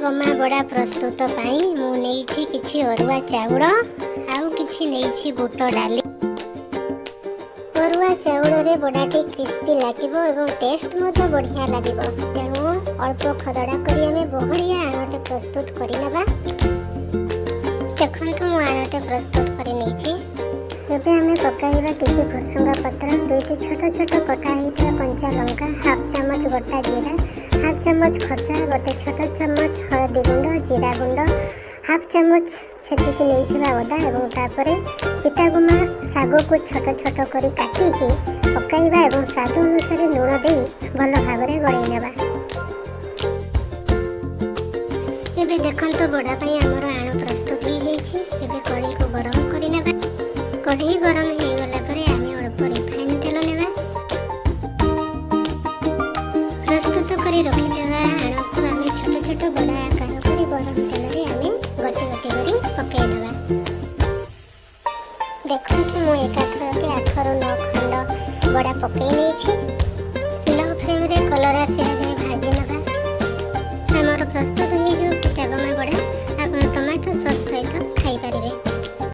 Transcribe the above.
गमा बड़ा प्रस्तुत पाई मु नेइछि किछि अरुआ चाउल आउ किछि नेइछि बुट डाली। अरुआ चाउल रे बड़ाटी क्रिस्पी लागिबो एवं टेस्ट मध्य बढ़िया लागिबो। तेणु अल्प खदड़ा करी आमे बहड़िया आणटे प्रस्तुत करि नेबा। देखंतु मु आणटे प्रस्तुत करि नेइछि। एबे आमे पकाइबा किछि भुसुंगा पत्र, दुईटी छोट छोट कटा हिता कंचा लंका, हाफ चम्मच गोटा जीरा, हाफ चम्मच खसा, गोटे छोट चम्मच हळदी गुंड, जीरा गुंड, हाफ चम्मच छेचिकी नेइथिबा अदा एवं तापरे पितागुमा साग को छोट छोट करी काटिकी पकाइबा एवं स्वाद अनुसार लूण देई भल भाबरे गळेई नेबा। एबे देखंतु बड़ा पई हमर आण प्रस्तुत हो जाईछि। एबे कढ़ी को गरम करि नेबा। कढ़ी गरम हो गला परे आमे अल्प रिफाइन तेल नेबा। प्रस्तुत करी रखि देबा आण को आमे छोट छोट बड़ा आकार करी गरम तेल रे आमे गटे गटे करी पकाई नेबा। देखंतु मु एकाथर के 8 ରୁ 9 खंड बड़ा पकाई